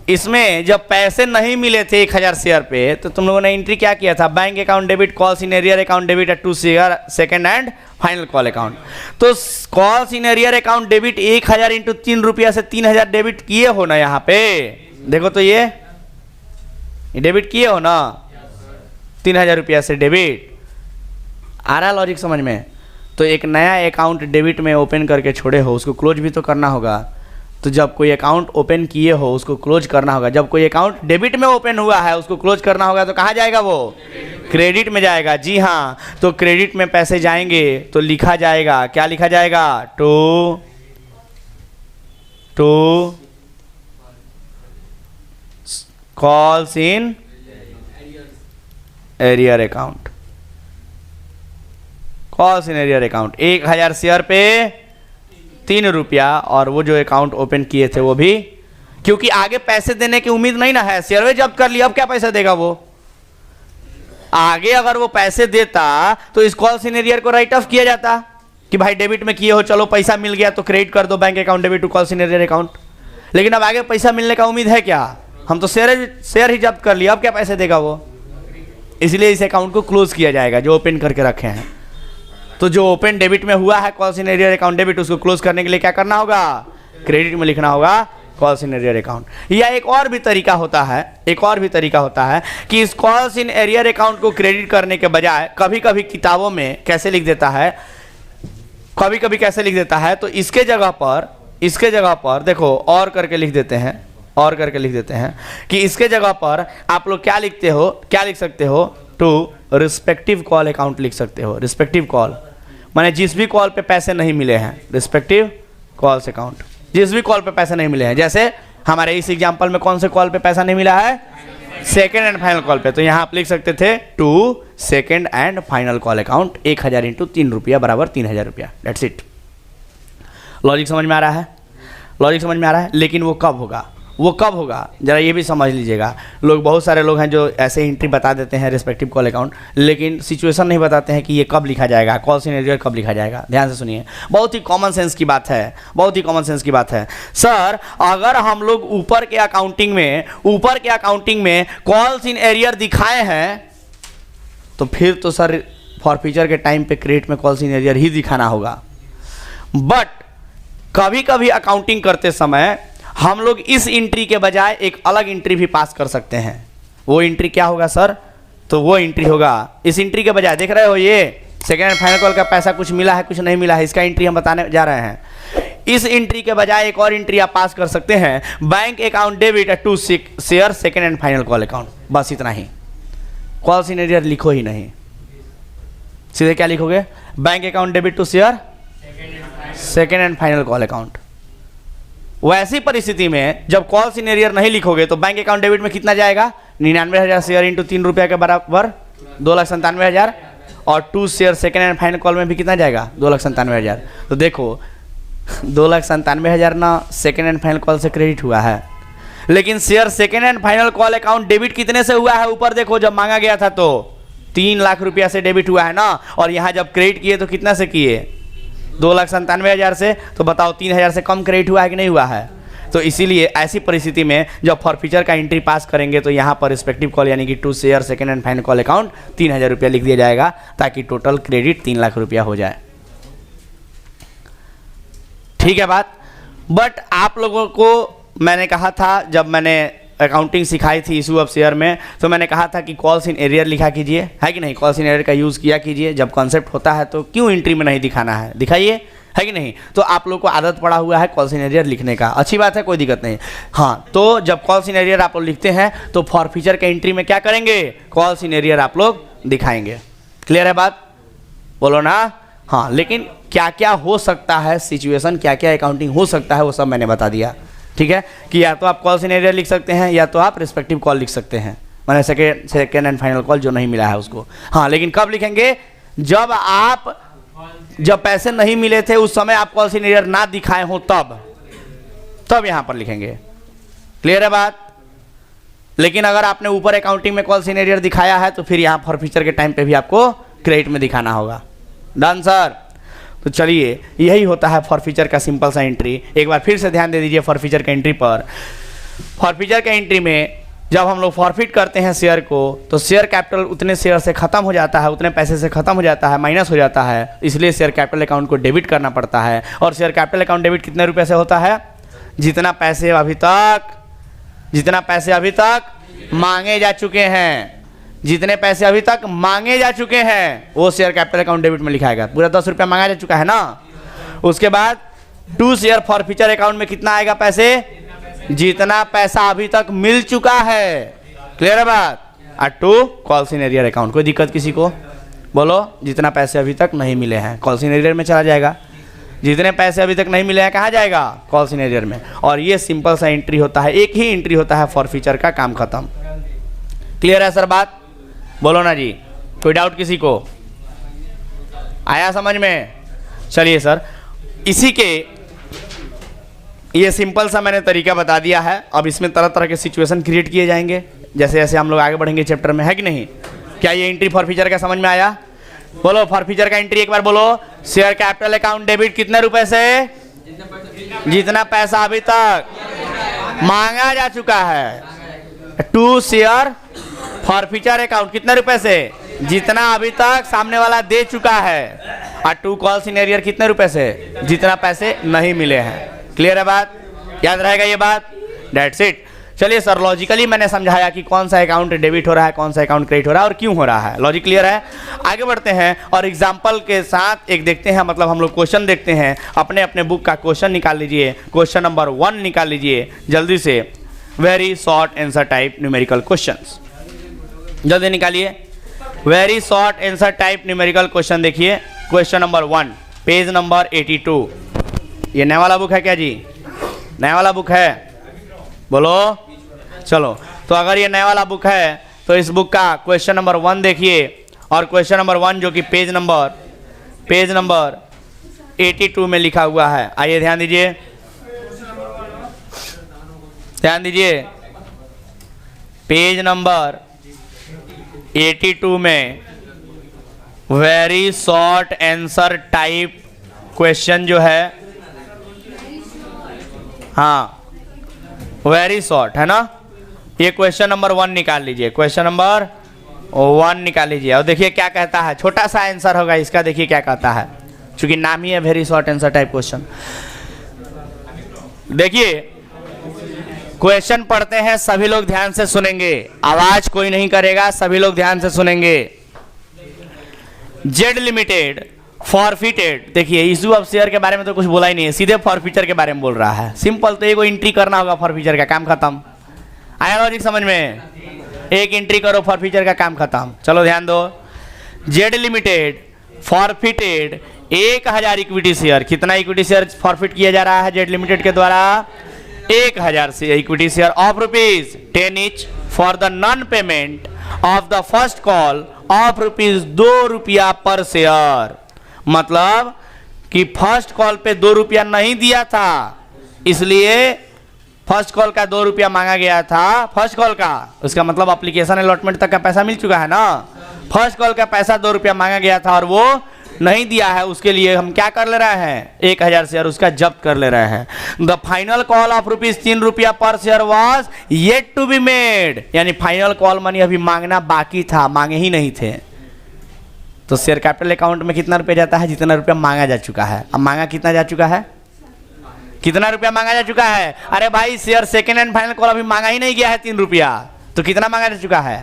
इसमें जब पैसे नहीं मिले थे 1,000 शेयर पे, तो तुम लोगों ने एंट्री क्या किया था? Bank account debit, calls in arrear account debit to share second and final call account. तो calls in arrear account debit 1,000 into 3 रुपया से 3,000 डेबिट किए हो ना। यहाँ पे देखो तो ये डेबिट किए हो ना, 3,000 रुपया से डेबिट। आ रहा लॉजिक समझ में? तो एक नया अकाउंट डेबिट में ओपन करके छोड़े हो, उसको क्लोज भी तो करना होगा। तो जब कोई अकाउंट ओपन किए हो उसको क्लोज करना होगा। जब कोई अकाउंट डेबिट में ओपन हुआ है उसको क्लोज करना होगा, तो कहाँ जाएगा? वो क्रेडिट में जाएगा। जी हाँ, तो क्रेडिट में पैसे जाएंगे तो लिखा जाएगा, क्या लिखा जाएगा? To calls in arrear account, calls in arrear account. 1,000 share पे 3 रुपया, और वो जो अकाउंट ओपन किए थे वो भी, क्योंकि आगे पैसे देने की उम्मीद नहीं ना है, शेयर जब्त कर लिया, अब क्या पैसा देगा वो? आगे अगर वो पैसे देता तो इस कॉल्स इन एरियर को राइट ऑफ किया जाता कि भाई डेबिट में किए हो, चलो पैसा मिल गया तो क्रेडिट कर दो bank account debit to calls in arrear account. लेकिन अब आगे पैसा मिलने का उम्मीद है क्या? हम तो शेयर ही जब्त कर लिया, अब क्या पैसे देगा वो? इसलिए इस अकाउंट को क्लोज किया जाएगा जो ओपन करके रखे हैं। तो जो ओपन डेबिट में हुआ है calls in arrear account debit, उसको क्लोज करने के लिए क्या करना होगा? क्रेडिट में लिखना होगा कॉल्स इन एरियर अकाउंट। या एक और भी तरीका होता है, एक और भी तरीका होता है कि इस कॉल्स इन एरियर अकाउंट को क्रेडिट करने के बजाय कभी कभी किताबों में कैसे लिख देता है, कभी कभी कैसे लिख देता है, तो इसके जगह पर देखो और करके लिख देते हैं, और करके लिख देते हैं कि इसके जगह पर आप लोग क्या लिखते हो, क्या लिख सकते हो? टू रिस्पेक्टिव कॉल अकाउंट लिख सकते हो। रिस्पेक्टिव कॉल माने जिस भी कॉल पे पैसे नहीं मिले हैं, रिस्पेक्टिव कॉल्स अकाउंट। जिस भी कॉल पे पैसे नहीं मिले हैं। जैसे हमारे इस एग्जांपल में कौन से कॉल पे पैसा नहीं मिला है? सेकेंड एंड फाइनल कॉल पे। तो यहाँ आप लिख सकते थे to second and final call account 1000 into 3 रुपया बराबर 3000 रुपया। That's it. लॉजिक समझ में आ रहा है? लॉजिक समझ में आ रहा है। लेकिन वो कब होगा? वो कब होगा जरा ये भी समझ लीजिएगा। लोग, बहुत सारे लोग हैं जो ऐसे एंट्री बता देते हैं रिस्पेक्टिव कॉल अकाउंट, लेकिन सिचुएशन नहीं बताते हैं कि ये कब लिखा जाएगा, कॉल सिनेरियो कब लिखा जाएगा। ध्यान से सुनिए, बहुत ही कॉमन सेंस की बात है, बहुत ही कॉमन सेंस की बात है। सर अगर हम लोग ऊपर के अकाउंटिंग में कॉल्स इन एरियर दिखाए हैं तो फिर तो सर फॉरफीचर के टाइम पे क्रेडिट में कॉल्स इन एरियर ही दिखाना होगा। बट कभी कभी अकाउंटिंग करते समय हम लोग इस एंट्री के बजाय एक अलग एंट्री भी पास कर सकते हैं। वो एंट्री क्या होगा सर? तो वो एंट्री होगा इस एंट्री के बजाय, देख रहे हो ये सेकेंड एंड फाइनल कॉल का पैसा कुछ मिला है कुछ नहीं मिला है, इसका एंट्री हम बताने जा रहे हैं। इस एंट्री के बजाय एक और एंट्री आप पास कर सकते हैं, bank account debit to share second and final call account. बस इतना ही, कॉल सिनेरियर लिखो ही नहीं, सीधे क्या लिखोगे? Bank account debit to share second and final call account. वैसी परिस्थिति में जब कॉल सिनेरियर नहीं लिखोगे तो बैंक अकाउंट डेबिट में कितना जाएगा? 99,000 शेयर इंटू 3 रुपया के बराबर 2,97,000, और 2 share second and final call में भी कितना जाएगा? 2,97,000। तो देखो 2,97,000 ना सेकेंड एंड फाइनल कॉल से क्रेडिट हुआ है, लेकिन share second and final call account debit कितने से हुआ है? ऊपर देखो, जब मांगा गया था तो 3 लाख रुपया से डेबिट हुआ है ना, और यहाँ जब क्रेडिट किए तो कितना से किए? 2,97,000 से। तो बताओ 3,000 से कम क्रेडिट हुआ है कि नहीं हुआ है? तो इसीलिए ऐसी परिस्थिति में जब फॉरफीचर का एंट्री पास करेंगे तो यहाँ पर रिस्पेक्टिव कॉल यानी कि to share second and final call account 3,000 रुपया लिख दिया जाएगा, ताकि टोटल क्रेडिट 3 लाख रुपया हो जाए। ठीक है बात। बट आप लोगों को मैंने कहा था, जब मैंने अकाउंटिंग सिखाई थी इशू ऑफ शेयर में, तो मैंने कहा था कि कॉल्स इन एरियर लिखा कीजिए, है कि नहीं? कॉल्स इन एरियर का यूज़ किया कीजिए। जब कॉन्सेप्ट होता है तो क्यों एंट्री में नहीं दिखाना है, दिखाइए, है कि नहीं? तो आप लोग को आदत पड़ा हुआ है कॉल्स इन एरियर लिखने का, अच्छी बात है, कोई दिक्कत नहीं। हाँ, तो जब कॉल्स इन एरियर आप लोग लिखते हैं तो फॉरफीचर के एंट्री में क्या करेंगे? कॉल्स इन एरियर आप लोग दिखाएंगे। क्लियर है बात? बोलो ना। हाँ, लेकिन क्या क्या हो सकता है सिचुएशन, क्या क्या अकाउंटिंग हो सकता है, वो सब मैंने बता दिया। ठीक है कि या तो आप कॉल सिनेरियो लिख सकते हैं या तो आप रिस्पेक्टिव कॉल लिख सकते हैं, मैंने सेकेंड एंड फाइनल कॉल जो नहीं मिला है उसको। हाँ, लेकिन कब लिखेंगे? जब पैसे नहीं मिले थे उस समय आप कॉल सिनेरियो ना दिखाए हो, तब यहां पर लिखेंगे। क्लियर है बात? लेकिन अगर आपने ऊपर अकाउंटिंग में कॉल सिनेरियो दिखाया है तो फिर यहाँ फॉरफीचर के टाइम पे भी आपको क्रेडिट में दिखाना होगा। Done sir? तो चलिए, यही होता है फॉरफीचर का सिंपल सा एंट्री। एक बार फिर से ध्यान दे दीजिए फॉरफीचर के एंट्री पर। फॉरफीचर के एंट्री में जब हम लोग फॉरफिट करते हैं शेयर को, तो शेयर कैपिटल उतने शेयर से ख़त्म हो जाता है, उतने पैसे से ख़त्म हो जाता है, माइनस हो जाता है, इसलिए शेयर कैपिटल अकाउंट को डेबिट करना पड़ता है। और शेयर कैपिटल अकाउंट डेबिट कितने रुपये से होता है? जितना पैसे अभी तक मांगे जा चुके हैं, जितने पैसे अभी तक मांगे जा चुके हैं वो शेयर कैपिटल अकाउंट डेबिट में लिखाएगा। पूरा 10 रुपया मांगा जा चुका है ना। उसके बाद 2 शेयर फॉरफीचर अकाउंट में कितना आएगा पैसे? जितना पैसा अभी तक मिल चुका है। क्लियर है बात? और 2 कॉल सिनेरियर अकाउंट। कोई दिक्कत किसी को? बोलो। जितना पैसे अभी तक नहीं मिले हैं कॉल सिनेरियर में चला जाएगा, जितने पैसे अभी तक नहीं मिले हैं कहाँ जाएगा? कॉल सिनेरियर में। और ये सिंपल सा एंट्री होता है, एक ही एंट्री होता है, फॉरफीचर का काम खत्म। क्लियर है सर बात? बोलो ना जी। कोई डाउट किसी को? आया समझ में? चलिए सर, इसी के ये सिंपल सा मैंने तरीका बता दिया है। अब इसमें तरह तरह के सिचुएशन क्रिएट किए जाएंगे जैसे जैसे हम लोग आगे बढ़ेंगे चैप्टर में, है कि नहीं? क्या ये एंट्री फॉरफीचर का समझ में आया? बोलो फॉरफीचर का एंट्री एक बार बोलो। शेयर कैपिटल अकाउंट डेबिट कितने रुपए से? जितना पैसा अभी तक मांगा जा चुका है। 2 शेयर फॉरफीचर अकाउंट कितने रुपए से? जितना अभी तक सामने वाला दे चुका है। और 2 कॉल सिनेरियर कितने रुपए से? जितना पैसे नहीं मिले हैं। क्लियर है बात? याद रहेगा ये बात? That's it. चलिए सर, लॉजिकली मैंने समझाया कि कौन सा अकाउंट डेबिट हो रहा है, कौन सा अकाउंट क्रेडिट हो रहा है और क्यों हो रहा है। लॉजिक क्लियर है? आगे बढ़ते हैं और एग्जाम्पल के साथ एक देखते हैं, मतलब हम लोग क्वेश्चन देखते हैं। अपने अपने बुक का क्वेश्चन निकाल लीजिए। क्वेश्चन नंबर 1 निकाल लीजिए जल्दी से। Very short answer type numerical questions, जल्दी निकालिए। Very short answer type numerical question देखिए। Question number 1 page number 82। ये नया वाला बुक है क्या जी? नया वाला बुक है? बोलो। चलो, तो अगर ये नया वाला बुक है तो इस बुक का क्वेश्चन नंबर 1 देखिए, और क्वेश्चन नंबर 1 जो कि पेज नंबर 82 में लिखा हुआ है। आइए ध्यान दीजिए, पेज नंबर 82 में very short answer type question जो है, हाँ वेरी शॉर्ट है ना, ये क्वेश्चन नंबर 1 निकाल लीजिए, क्वेश्चन नंबर 1 निकाल लीजिए और देखिए क्या कहता है। छोटा सा आंसर होगा इसका, देखिए क्या कहता है, क्योंकि नाम ही है very short answer type question. देखिए क्वेश्चन पढ़ते हैं, सभी लोग ध्यान से सुनेंगे, आवाज कोई नहीं करेगा, सभी लोग ध्यान से सुनेंगे। जेड लिमिटेड फॉरफिटेड, देखिए इशू ऑफ शेयर के बारे में तो कुछ बोला ही नहीं है, सीधे फॉरफीचर के बारे में बोल रहा है। सिंपल, तो एगो एंट्री करना होगा फॉरफीचर का, काम खत्म। आया लॉजिक समझ में? एक एंट्री करो फॉरफीचर का, काम खत्म। चलो ध्यान दो, Z limited forfeited 1000 equity share. कितना इक्विटी शेयर फॉरफिट किया जा रहा है जेड लिमिटेड के द्वारा? 1000 से equity share of ₹10 each for the non payment of the first call of ₹2 पर शेयर। मतलब कि फर्स्ट कॉल पे ₹2 नहीं दिया था, इसलिए फर्स्ट कॉल का ₹2 मांगा गया था। फर्स्ट कॉल का, उसका मतलब एप्लीकेशन अलॉटमेंट तक का पैसा मिल चुका है ना। फर्स्ट कॉल का पैसा ₹2 मांगा गया था और वो नहीं दिया है, उसके लिए हम क्या कर ले रहे हैं? 1000 शेयर उसका जब्त कर ले रहे हैं। द फाइनल कॉल ऑफ ₹3 पर share was yet to be made, यानी फाइनल कॉल मनी अभी मांगना बाकी था, मांगे ही नहीं थे। तो शेयर कैपिटल अकाउंट में कितना रुपया जाता है? जितना रुपया मांगा जा चुका है। अब मांगा कितना जा चुका है? कितना रुपया मांगा जा चुका है? अरे भाई share second and final call अभी मांगा ही नहीं गया है ₹3, तो कितना मांगा जा चुका है?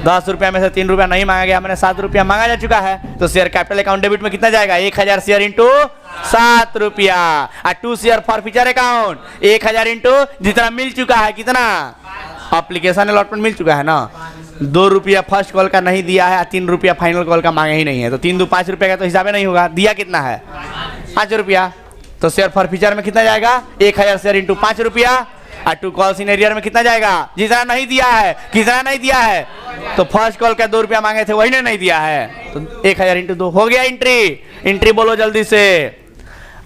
₹10 में से ₹3 नहीं मांगा गया, मैंने ₹7 मांगा जा चुका है। तो शेयर कैपिटल अकाउंट डेबिट में कितना जाएगा? 1000 शेयर इंटू ₹7 और 2 share for future account 1000 into जितना मिल चुका है, कितना एप्लीकेशन अलॉटमेंट मिल चुका है ना। ₹2 फर्स्ट कॉल का नहीं दिया है, ₹3 फाइनल कॉल का मांगे ही नहीं है, तो 3 2 5 रुपये का तो हिसाब नहीं होगा। दिया कितना है? ₹5। तो शेयर फॉर फ्यूचर में कितना जाएगा? 1000 शेयर इंटू ₹5 और 2 कॉल्स इन एरियर में कितना जाएगा? जितना नहीं दिया है। कितना नहीं दिया है? तो फर्स्ट कॉल का ₹2 मांगे थे, वही ने नहीं दिया है, तो 1000 इंटू 2 हो गया एंट्री। एंट्री बोलो जल्दी से।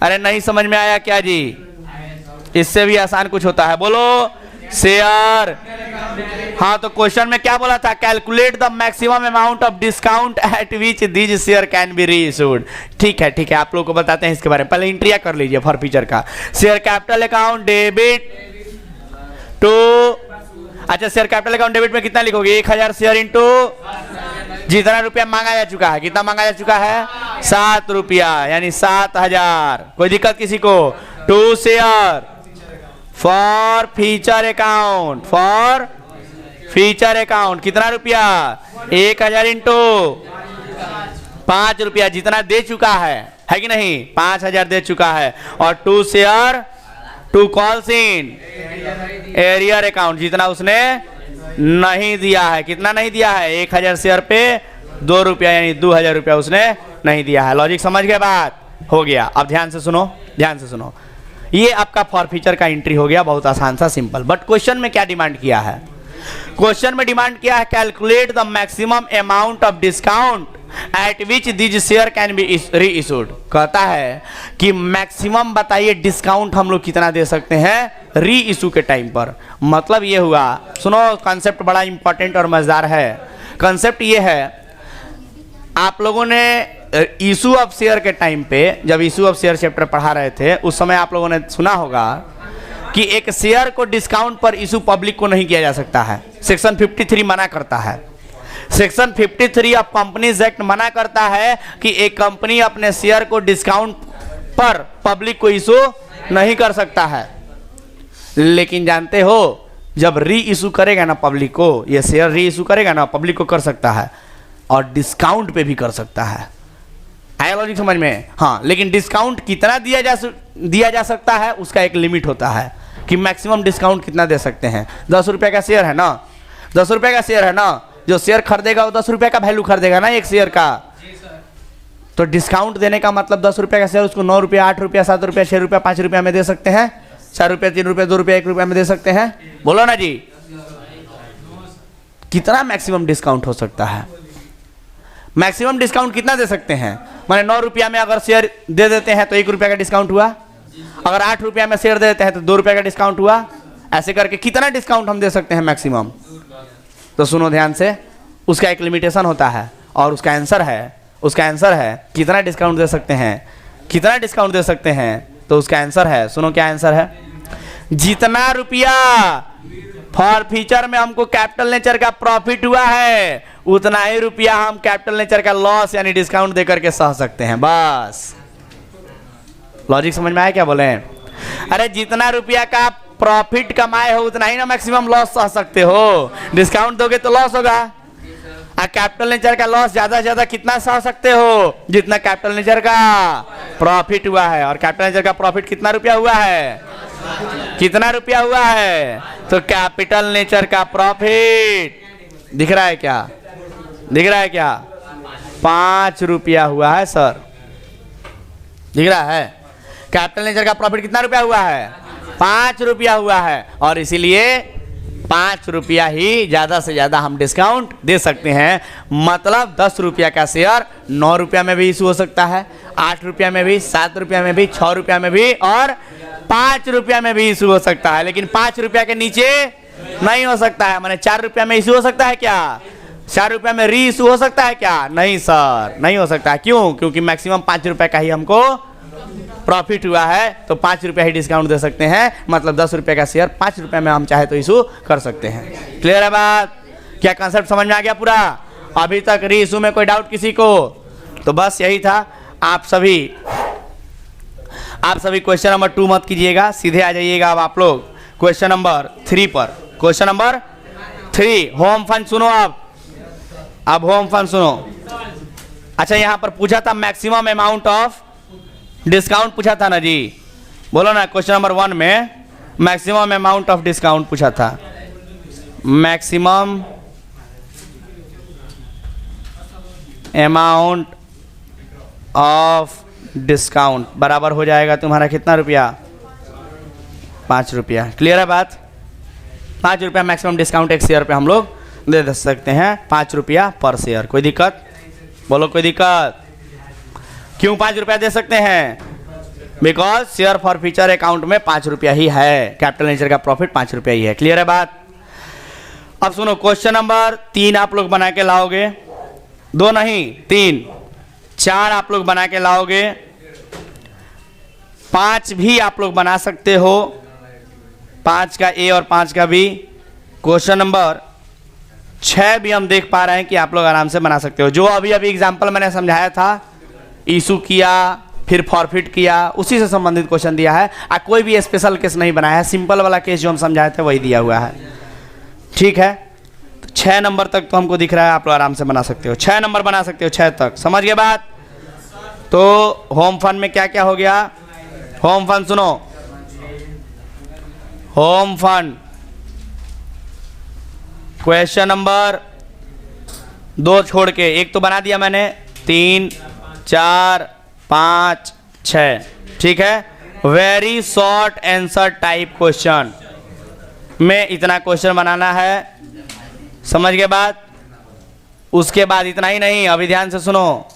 अरे नहीं समझ में आया क्या जी? इससे भी आसान कुछ होता है, बोलो। शेयर, हाँ तो क्वेश्चन में क्या बोला था? Calculate the maximum amount of discount at which this share can be reissued. ठीक है, आप लोगों को बताते हैं इसके बारे में, पहले इंट्रिया कर लीजिए फॉर फ्यूचर का। Share capital account debit to, अच्छा शेयर कैपिटल अकाउंट डेबिट में कितना लिखोगे? 1000 शेयर इंटू जितना रुपया मांगा जा चुका है। कितना मांगा जा चुका है? ₹7, यानी 7000। कोई दिक्कत किसी को? 2 share for future account, for future account कितना रुपया? 1000 इंटू ₹5 जितना दे चुका है कि नहीं? 5000 दे चुका है। और 2 share 2 calls in arrear account जितना उसने नहीं दिया है। कितना नहीं दिया है? 1000 शेयर पे ₹2, यानी ₹2000 उसने नहीं दिया है। लॉजिक समझ गए? बात हो गया। अब ध्यान से सुनो, ध्यान से सुनो। ये आपका फॉर फ्यूचर का एंट्री हो गया, बहुत आसान सा, सिंपल। बट क्वेश्चन में क्या डिमांड किया है? क्वेश्चन में डिमांड किया है calculate the maximum amount of discount at which this share can be reissued. कहता है कि मैक्सिमम बताइए डिस्काउंट हम लोग कितना दे सकते हैं री इशू के टाइम पर। मतलब ये हुआ, सुनो कॉन्सेप्ट बड़ा इंपॉर्टेंट और मजेदार है। कॉन्सेप्ट ये है, आप लोगों ने इशू ऑफ शेयर के टाइम पे, जब इशू ऑफ शेयर चैप्टर पढ़ा रहे थे, उस समय आप लोगों ने सुना होगा कि एक शेयर को डिस्काउंट पर इशू पब्लिक को नहीं किया जा सकता है। सेक्शन 53 मना करता है। सेक्शन 53 ऑफ कंपनीज एक्ट मना करता है कि एक कंपनी अपने शेयर को डिस्काउंट पर पब्लिक को इशू नहीं कर सकता है। लेकिन जानते हो, जब री इशू करेगा ना पब्लिक को, ये शेयर री इशू करेगा ना, पब्लिक को कर सकता है और डिस्काउंट पे भी कर सकता है। आया लॉजिक समझ में? हाँ, लेकिन डिस्काउंट कितना दिया जा सकता है उसका एक लिमिट होता है कि मैक्सिमम डिस्काउंट कितना दे सकते हैं। ₹10 का शेयर है ना, ₹10 का शेयर है ना, जो शेयर खरीदेगा वो ₹10 का वैल्यू खरीदेगा ना एक शेयर का। तो डिस्काउंट देने का मतलब ₹10 का शेयर उसको ₹9, ₹8, ₹7, ₹6, ₹5 में दे सकते हैं। 4 रुपये, 3 रुपये, 2 रुपये, 1 रुपये में दे सकते हैं? बोलो ना जी। कितना मैक्सिमम डिस्काउंट हो सकता है? मैक्सिमम डिस्काउंट कितना दे सकते हैं? माने 9 रुपया में अगर शेयर दे देते हैं तो 1 रुपया का डिस्काउंट हुआ, अगर 8 रुपया में शेयर दे देते हैं तो 2 रुपये का डिस्काउंट हुआ। ऐसे करके कितना डिस्काउंट हम दे सकते हैं मैक्सिमम? तो सुनो ध्यान से, उसका एक लिमिटेशन होता है और उसका आंसर है कितना डिस्काउंट दे सकते हैं, कितना डिस्काउंट दे सकते हैं। तो उसका आंसर है, सुनो क्या आंसर है, जितना रुपया फॉर फ्यूचर में हमको कैपिटल नेचर का प्रॉफिट हुआ है उतना ही रुपया हम कैपिटल नेचर का लॉस यानी डिस्काउंट देकर के सह सकते हैं। बस लॉजिक समझ में आया क्या बोले? अरे जितना रुपया का प्रॉफिट कमाए हो उतना ही ना मैक्सिमम लॉस सह सकते हो, डिस्काउंट दोगे तो लॉस होगा। कैपिटल नेचर का लॉस ज्यादा से ज्यादा कितना सह सकते हो? जितना कैपिटल नेचर का प्रॉफिट हुआ है। और कैपिटल नेचर का प्रॉफिट कितना रुपया हुआ है? कितना रुपया हुआ है? तो कैपिटल नेचर का प्रॉफिट दिख रहा है क्या? दिख रहा है क्या? 5 रुपया हुआ है सर, दिख रहा है? कैपिटल नेचर का प्रॉफिट कितना रुपया हुआ है? 5 रुपया हुआ है। और इसीलिए 5 रुपया ही ज्यादा से ज्यादा हम डिस्काउंट दे सकते हैं। मतलब 10 रुपया का शेयर 9 रुपया में भी इशू हो सकता है, 8 रुपया में भी, 7 रुपया में भी, 6 रुपया में भी और 5 रुपया में भी इशू हो सकता है। लेकिन 5 रुपया के नीचे नहीं हो सकता है। माने 4 रुपया में इशू हो सकता है क्या? 4 रुपया में री इशू हो सकता है क्या? नहीं सर, नहीं हो सकता। क्यों? क्योंकि मैक्सिमम 5 रुपया का ही हमको प्रॉफिट हुआ है तो 5 रुपया ही डिस्काउंट दे सकते हैं। मतलब 10 रुपये का शेयर 5 रुपये में हम चाहे तो इशू कर सकते हैं। क्लियर है बात? क्या कंसेप्ट समझ में आ गया पूरा? अभी तक री इशू में कोई डाउट किसी को? तो बस यही था। आप सभी क्वेश्चन नंबर 2 मत कीजिएगा, सीधे आ जाइएगा अब आप लोग क्वेश्चन नंबर 3 पर। क्वेश्चन नंबर 3 होम फंड सुनो। अब होम फंड सुनो। अच्छा, यहां पर पूछा था मैक्सिमम अमाउंट ऑफ डिस्काउंट पूछा था ना जी, बोलो ना। क्वेश्चन नंबर 1 में मैक्सिमम अमाउंट ऑफ डिस्काउंट पूछा था। मैक्सिमम अमाउंट ऑफ डिस्काउंट बराबर हो जाएगा तुम्हारा कितना रुपया? 5 रुपया। क्लियर है बात? 5 रुपया मैक्सिमम डिस्काउंट एक शेयर पे हम लोग दे सकते हैं, 5 रुपया पर शेयर। कोई दिक्कत? बोलो कोई दिक्कत? क्यों 5 रुपया दे सकते हैं? Because share for future account में 5 रुपया ही है, कैपिटल नेचर का प्रॉफिट 5 रुपया ही है। क्लियर है बात? अब सुनो, क्वेश्चन नंबर 3 आप लोग बना के लाओगे, 2 नहीं 3, 4 आप लोग बना के लाओगे, 5 भी आप लोग बना सकते हो, 5 का ए और 5 का बी। क्वेश्चन नंबर 6 भी हम देख पा रहे हैं कि आप लोग आराम से बना सकते हो। जो अभी एग्जाम्पल मैंने समझाया था, इशू किया फिर फॉरफिट किया, उसी से संबंधित क्वेश्चन दिया है। कोई भी स्पेशल केस नहीं बनाया है, सिंपल वाला केस जो हम समझाए थे वही दिया हुआ है। ठीक है, तो 6 नंबर तक तो हमको दिख रहा है, आप लोग आराम से बना सकते हो। 6 नंबर बना सकते हो, 6 तक। समझ गए बात? तो होम फंड में क्या क्या हो गया? होम फंड सुनो, होम फंड क्वेश्चन नंबर 2 छोड़ के एक तो बना दिया मैंने, 3, 4, 5, 6। ठीक है, very short answer type question में इतना क्वेश्चन बनाना है। समझ गए बात? उसके बाद इतना ही नहीं, अभी ध्यान से सुनो,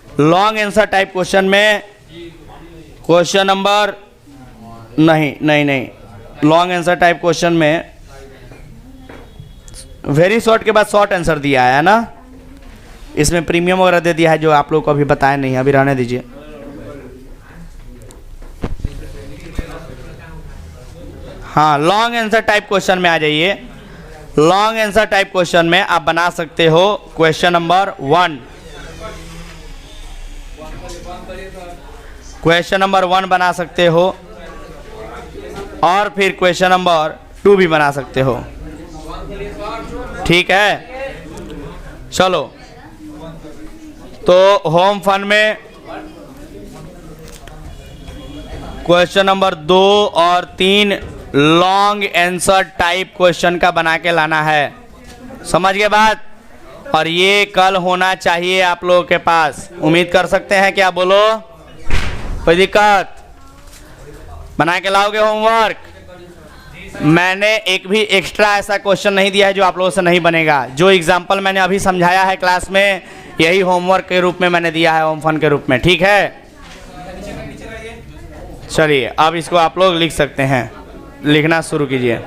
लॉन्ग आंसर टाइप क्वेश्चन में क्वेश्चन नंबर नहीं, लॉन्ग आंसर टाइप क्वेश्चन में वेरी शॉर्ट के बाद शॉर्ट आंसर दिया है ना, इसमें प्रीमियम वगैरह दे दिया है जो आप लोग को अभी बताया नहीं, अभी रहने दीजिए। हाँ, लॉन्ग आंसर टाइप क्वेश्चन में आ जाइए। लॉन्ग आंसर टाइप क्वेश्चन में आप बना सकते हो क्वेश्चन नंबर 1। क्वेश्चन नंबर 1 बना सकते हो और फिर क्वेश्चन नंबर 2 भी बना सकते हो। ठीक है, चलो। तो होम फंड में क्वेश्चन नंबर 2 और 3 लॉन्ग आंसर टाइप क्वेश्चन का बना के लाना है। समझ गए बात? और ये कल होना चाहिए आप लोगों के पास। उम्मीद कर सकते हैं क्या? बोलो, कोई दिक्कत? बना के लाओगे होमवर्क? मैंने एक भी एक्स्ट्रा ऐसा क्वेश्चन नहीं दिया है जो आप लोगों से नहीं बनेगा। जो एग्जाम्पल मैंने अभी समझाया है क्लास में, यही होमवर्क के रूप में मैंने दिया है, होम फन के रूप में। ठीक है, चलिए अब इसको आप लोग लिख सकते हैं, लिखना शुरू कीजिए।